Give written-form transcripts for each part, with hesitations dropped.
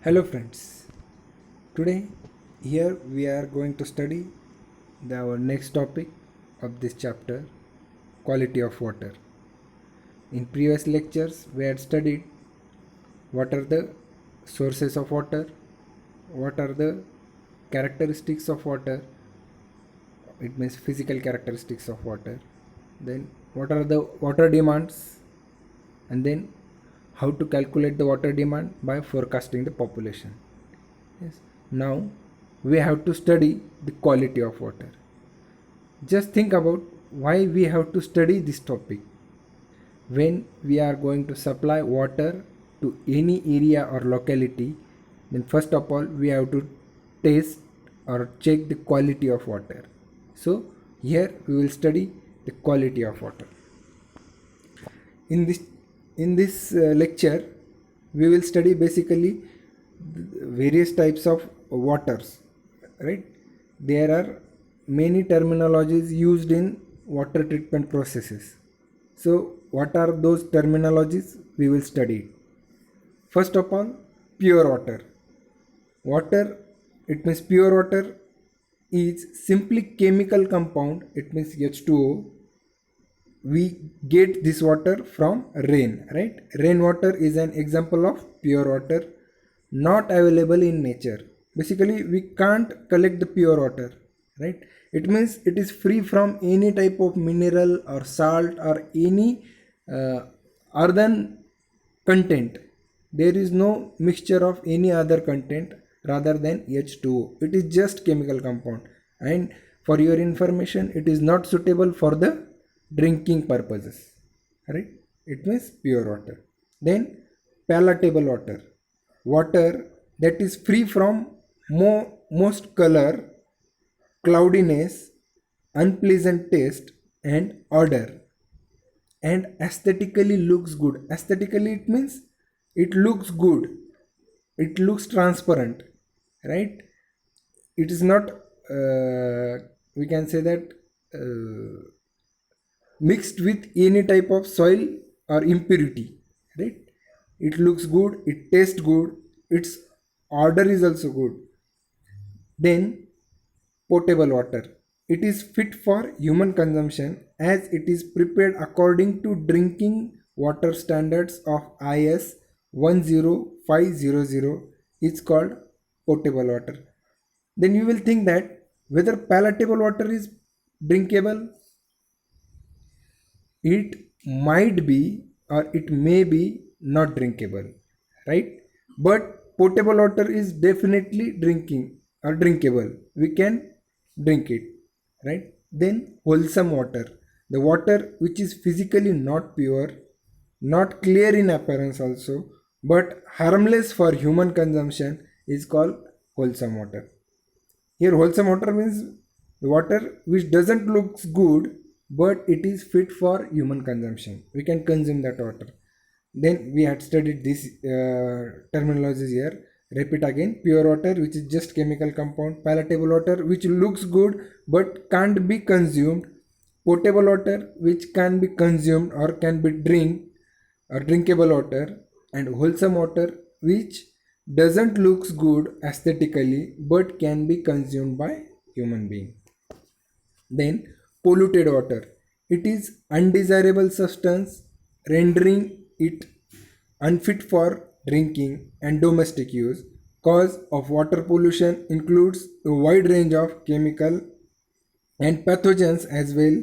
Hello friends, today here we are going to study our next topic of this chapter, quality of water. In previous lectures we had studied what are the sources of water, what are the characteristics of water, it means physical characteristics of water, then what are the water demands, and then how to calculate the water demand by forecasting the population. Yes. Now we have to study the quality of water. Just think about why we have to study this topic. When we are going to supply water to any area or locality, then first of all we have to taste or check the quality of water. So here we will study the quality of water. In this lecture we will study basically various types of waters, right? There are many terminologies used in water treatment processes. So what are those terminologies? We will study. First of all, pure water. Water, it means pure water, is simply chemical compound, it means H2O. We get this water from rain, right? Rainwater is an example of pure water, not available in nature. Basically we can't collect the pure water, right? It means it is free from any type of mineral or salt or any uh, earthen content. There is no mixture of any other content rather than H2O. It is just chemical compound, and for your information, it is not suitable for the drinking purposes, right? It means pure water. Then palatable water, water that is free from most color, cloudiness, unpleasant taste and odor, and aesthetically looks good. Aesthetically it means it looks good, it looks transparent, right? It is not we can say that mixed with any type of soil or impurity, right? It looks good, it tastes good, its odor is also good. Then potable water, it is fit for human consumption as it is prepared according to drinking water standards of IS 10500. It's called potable water. Then you will think that whether palatable water is drinkable. It might be or it may be not drinkable, right? But potable water is definitely drinking or drinkable. We can drink it, right? Then wholesome water, the water which is physically not pure, not clear in appearance also, but harmless for human consumption, is called wholesome water. Here wholesome water means the water which doesn't looks good but it is fit for human consumption. We can consume that water. Then we had studied this terminologies here. Repeat again. Pure water which is just chemical compound. Palatable water which looks good but can't be consumed. Potable water which can be consumed or can be drink or drinkable water. And wholesome water which doesn't looks good aesthetically but can be consumed by human being. Then polluted water, it is undesirable substance rendering it unfit for drinking and domestic use. Cause of water pollution includes a wide range of chemical and pathogens as well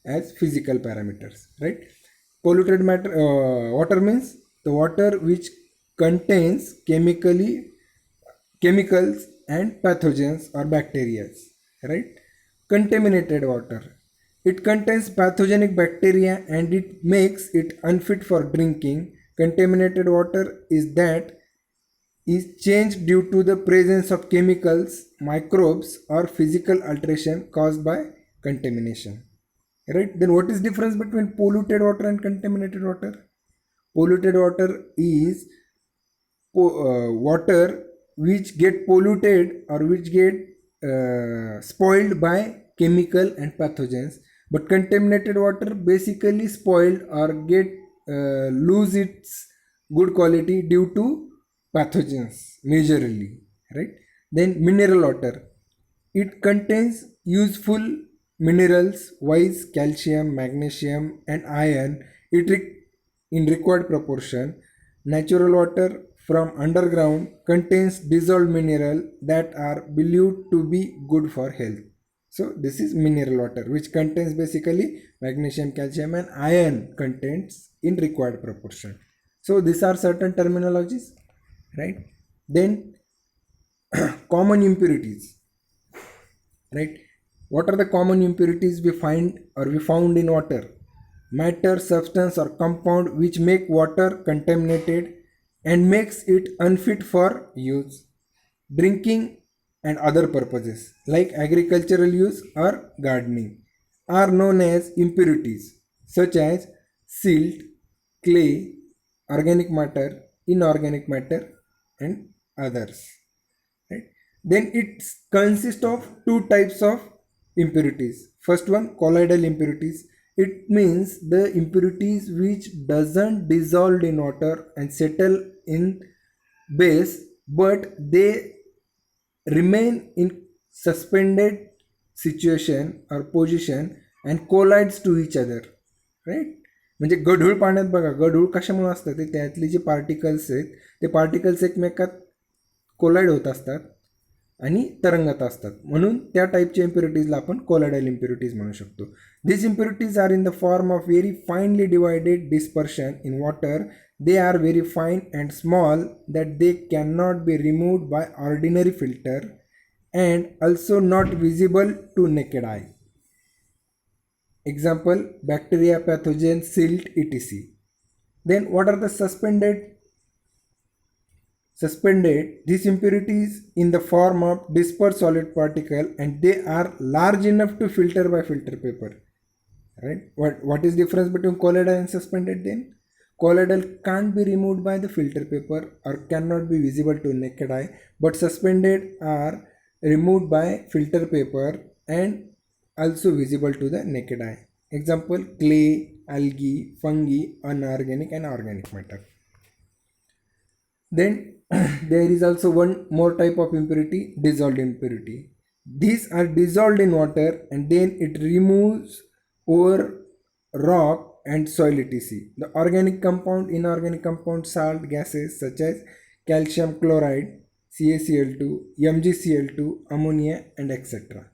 as physical parameters, right? Polluted matter water means the water which contains chemicals and pathogens or bacteria, right? Contaminated water, it contains pathogenic bacteria and it makes it unfit for drinking. Contaminated water is that is changed due to the presence of chemicals, microbes or physical alteration caused by contamination. Right? Then what is difference between polluted water and contaminated water? Polluted water is water which get polluted or which get spoiled by chemical and pathogens, but contaminated water basically spoiled or get lose its good quality due to pathogens majorly, right? Then mineral water, it contains useful minerals wise calcium, magnesium and iron, in required proportion. Natural water from underground contains dissolved mineral that are believed to be good for health. So this is mineral water, which contains basically magnesium, calcium and iron contents in required proportion. So these are certain terminologies, right? Then common impurities, right? What are the common impurities we find or we found in water? Matter, substance or compound which make water contaminated and makes it unfit for use, drinking and other purposes like agricultural use or gardening are known as impurities such as silt, clay, organic matter, inorganic matter and others, right? Then it consists of two types of impurities. First one, colloidal impurities. It means the impurities which doesn't dissolve in water and settle in base, but they remain in suspended situation or position and collides to each other, right? म्हणजे गढूळ पाण्यात बघा, गढूळ कशामुळे असतं, ते त्यातले जे particles आहेत ते पार्टिकल्स एकमेकात कोलाइड होत असतात आणि तरंगत असतात, म्हणून त्या टाईपच्या इम्प्युरिटीजला आपण कोलाइडल इम्प्युरिटीज म्हणू शकतो. This impurities are in the form of very finely divided dispersion in water. They are very fine and small that they cannot be removed by ordinary filter and also not visible to naked eye. Example, bacteria, pathogen, silt, etc. Then what are the suspended? These impurities in the form of dispersed solid particle and they are large enough to filter by filter paper, right? What is difference between colloidal and suspended then? Colloidal can't be removed by the filter paper or cannot be visible to naked eye, but suspended are removed by filter paper and also visible to the naked eye. Example, clay, algae, fungi, inorganic and organic matter. Then there is also one more type of impurity, dissolved impurity. These are dissolved in water and then it removes over rock and soil etc. The organic compound, inorganic compound, salt, gases such as calcium chloride, CaCl2, MgCl2, ammonia and etc.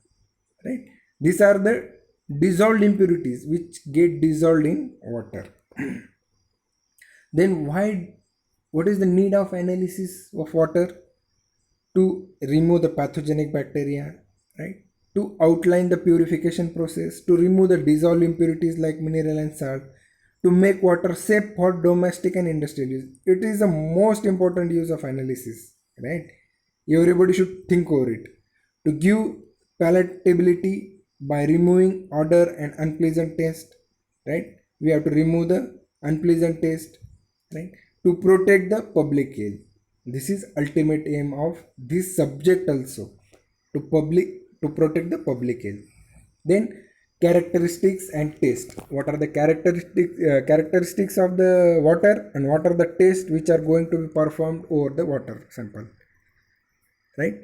Right? These are the dissolved impurities which get dissolved in water. Then what is the need of analysis of water? To remove the pathogenic bacteria, right? To outline the purification process, to remove the dissolved impurities like mineral and salt, to make water safe for domestic and industrial use. It is the most important use of analysis, right? Everybody should think over it. To give palatability by removing odor and unpleasant taste, right? We have to remove the unpleasant taste, right? To protect the public health. This is ultimate aim of this subject also, to protect the public health. Then characteristics and taste. What are the characteristics of the water and what are the tests which are going to be performed over the water sample, right?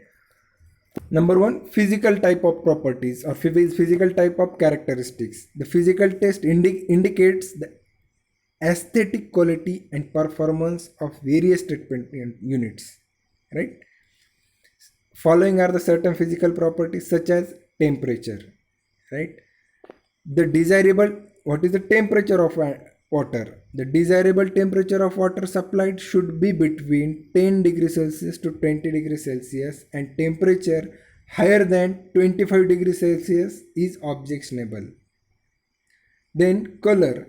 Number one, physical type of properties or physical type of characteristics. The physical test indicates the aesthetic quality and performance of various treatment units, right? Following are the certain physical properties such as temperature, right? The desirable, what is the temperature of water? The desirable temperature of water supplied should be between 10 degrees Celsius to 20 degrees Celsius and temperature higher than 25 degrees Celsius is objectionable. Then color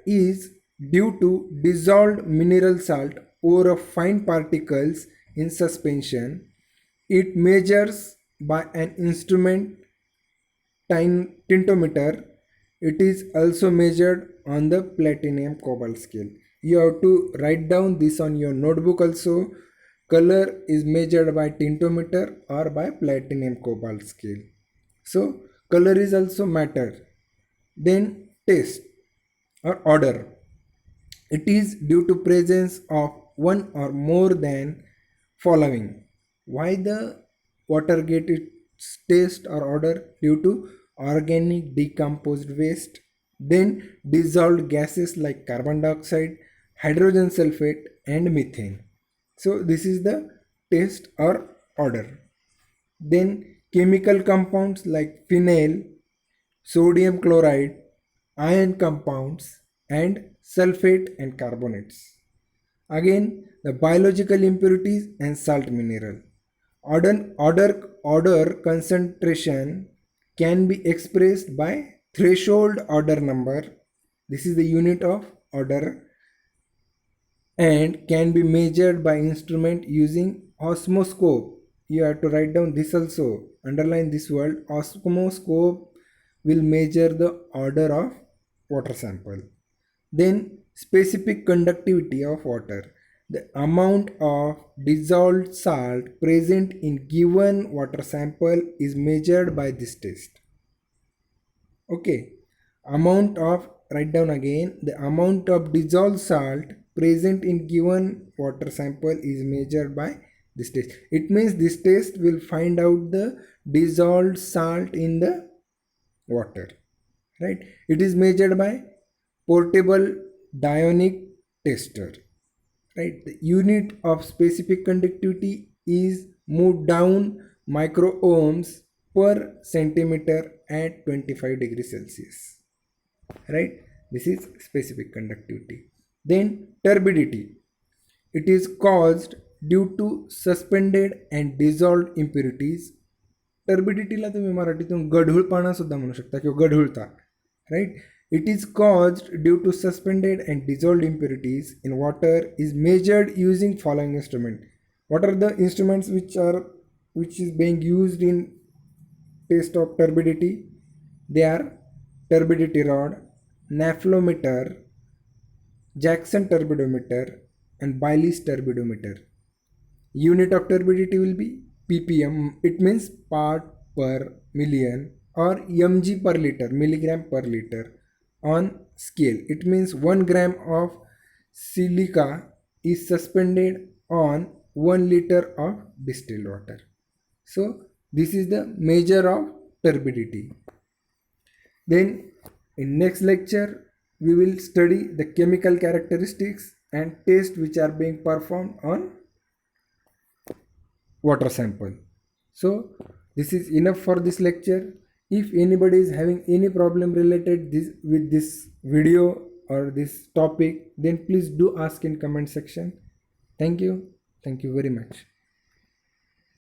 is due to dissolved mineral salt over fine particles in suspension. It measures by an instrument tintometer. It is also measured on the platinum cobalt scale. You have to write down this on your notebook also. Color is measured by tintometer or by platinum cobalt scale. So color is also matter. Then taste or odor. It is due to presence of one or more than following. Why the water get its taste or odor? Due to organic decomposed waste, then dissolved gases like carbon dioxide, hydrogen sulfate, and methane. So this is the taste or odor. Then chemical compounds like phenyl, sodium chloride, iron compounds, and sulfate and carbonates. Again, the biological impurities and salt mineral. Order concentration can be expressed by threshold order number. This is the unit of order and can be measured by instrument using osmoscope. You have to write down this also. Underline this word. Osmoscope will measure the order of water sample. Then specific conductivity of water. The amount of dissolved salt present in given water sample is measured by this test. Okay. Amount of, write down again, the amount of dissolved salt present in given water sample is measured by this test. It means this test will find out the dissolved salt in the water, right? It is measured by portable Dionik tester, right? The unit of specific conductivity is moved down micro ohms per centimeter at 25 degrees Celsius, right? This is specific conductivity. Then turbidity. It is caused due to suspended and dissolved impurities. टर्बिडिटीला तुम्ही मराठीतून गढूळपणा सुद्धा म्हणू शकता किंवा गढूळता, right. It is caused due to suspended and dissolved impurities in water is measured using following instrument. What are the instruments which is being used in test of turbidity? They are turbidity rod, naphthometer, Jackson turbidometer, and Bailey's turbidometer. Unit of turbidity will be ppm, it means part per million, or mg per liter, milligram per liter on scale. It means 1 gram of silica is suspended on 1 liter of distilled water. So this is the measure of turbidity. Then in next lecture we will study the chemical characteristics and tests which are being performed on water sample. So this is enough for this lecture. If anybody is having any problem related with this video or this topic, then please do ask in comment section. Thank you very much.